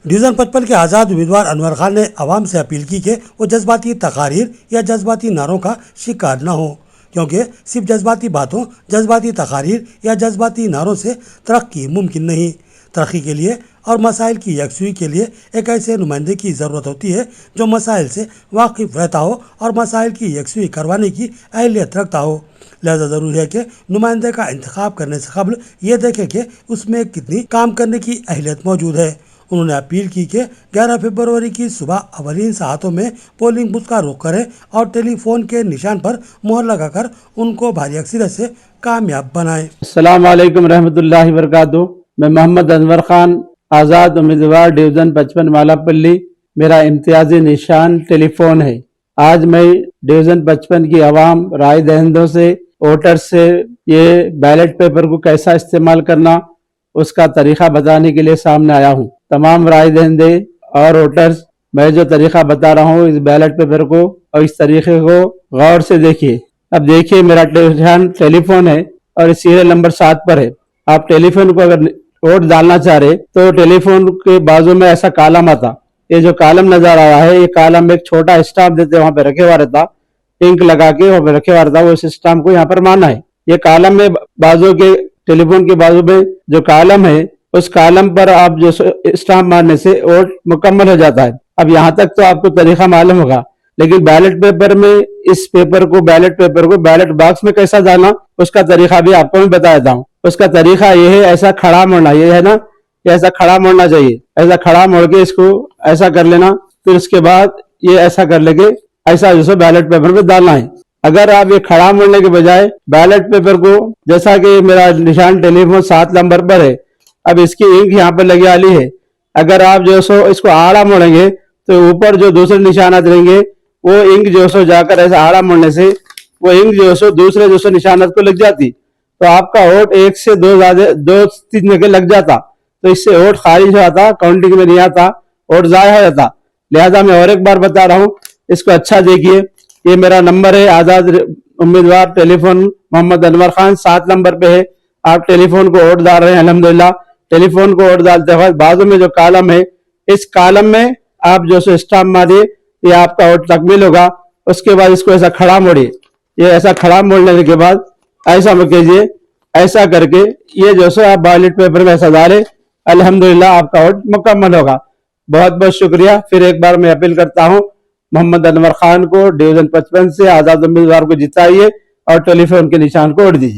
Division 55 के आज़ाद उम्मीदवार अनवर खान ने आवाम से अपील की कि वो जज्बाती तकारीर या जज्बाती नारों का शिकार न हो, क्योंकि सिर्फ जज्बाती बातों, जज्बाती तकारीर या जज्बाती नारों से तरक्की मुमकिन नहीं। तरक्की के लिए और मसाइल की यकसुई के लिए एक ऐसे नुमाइंदे की ज़रूरत होती है जो मसाइल से वाकिफ़ रहता हो और मसाइल की यकसुई करवाने की अहलियत रखता हो। लिहाजा ज़रूरी है कि नुमाइंदे का इंतखाब करने से कबल ये देखें कि उसमें कितनी काम करने की अहलियत मौजूद है। उन्होंने अपील की कि 11 फरवरी की सुबह अवलीन सातों में पोलिंग बूथ का रुख करें और टेलीफोन के निशान पर मोहर लगाकर उनको भारी अक्सरियत से कामयाब बनाएं। अस्सलाम वालेकुम रहमतुल्लाहि व बरकातुहू। मैं मोहम्मद अनवर खान, आज़ाद उम्मीदवार डिवीज़न 55 मालापल्ली। मेरा इम्तियाजी निशान टेलीफोन है। आज मैं डिवीज़न 55 की आवाम, राय दहिंदों से, वोटर से ये बैलेट पेपर को कैसा इस्तेमाल करना उसका तरीका बताने के लिए सामने आया हूँ। तमाम राय दहिंदे और वोटर्स, मैं जो तरीका बता रहा हूँ इस बैलेट पेपर को और इस तरीके को गौर से देखिए। अब देखिए, मेरा निशान टेलीफोन है और सीरियल नंबर 7 पर है। आप टेलीफोन को अगर वोट डालना चाह रहे तो टेलीफोन के बाजू में ऐसा कालम आता, ये जो कालम नजर आ रहा है, ये कालम एक छोटा स्टाम्प देते वहां पे रखे हुआ रहता, इंक लगा के वहां पे रखे हुआ रहता, वो इस स्टाम्प को यहाँ पर मारना है। ये कालम में बाजू के टेलीफोन के बाजू में जो कालम है, उस कालम पर आप जो स्टाम्प मारने से वोट मुकम्मल हो जाता है। अब यहाँ तक तो आपको तरीका मालूम होगा, लेकिन बैलेट पेपर में इस पेपर को बैलेट बॉक्स में कैसा डालना उसका तरीका भी आपको मैं बता देता हूँ। उसका तरीका ये है, ऐसा खड़ा मोड़ना, ये है ना, ये ऐसा खड़ा मोड़ना चाहिए। ऐसा खड़ा मोड़ के इसको ऐसा कर लेना, फिर उसके बाद ये ऐसा कर लेके ऐसा जैसे बैलेट पेपर में डालना है। अगर आप ये खड़ा मोड़ने के बजाय बैलेट पेपर को, जैसा कि मेरा निशान टेलीफोन 7 नंबर पर है, अब इसकी इंक यहाँ पर लगी वाली है, अगर आप जो सो इसको आड़ा मोड़ेंगे तो ऊपर जो दूसरे निशानात रहेंगे वो इंक जो सो जाकर ऐसा आड़ा मोड़ने से वो इंक जो सो दूसरे निशानात को लग जाती, तो आपका वोट 1 से 2-3 जगह लग जाता, तो इससे वोट खारिज हो जाता, काउंटिंग में नहीं आता, वोट जाया हो जाता। लिहाजा मैं और एक बार बता रहा हूँ, इसको अच्छा देखिए। ये मेरा नंबर है, आजाद उम्मीदवार टेलीफोन मोहम्मद अनवर खान, 7 नंबर पे है। आप टेलीफोन को वोट डाल रहे हैं, अल्हम्दुलिल्लाह। टेलीफोन को वोट डालते वक्त बाजू में जो कालम है, इस कालम में आप जो सो स्टाम्प मारिए, ये आपका वोट तकमील होगा। उसके बाद इसको ऐसा खड़ा मोड़िए, ये ऐसा खड़ा मोड़ने के बाद ऐसा कीजिए, ऐसा करके ये जो सो आप बैलेट पेपर में ऐसा डालें, अल्हम्दुलिल्लाह आपका वोट मुकम्मल होगा। बहुत बहुत शुक्रिया। फिर एक बार मैं अपील करता हूँ मोहम्मद अनवर खान को, डिवीजन 55 से आजाद उम्मीदवार को जिताइए और टेलीफोन के निशान को वोट दीजिए।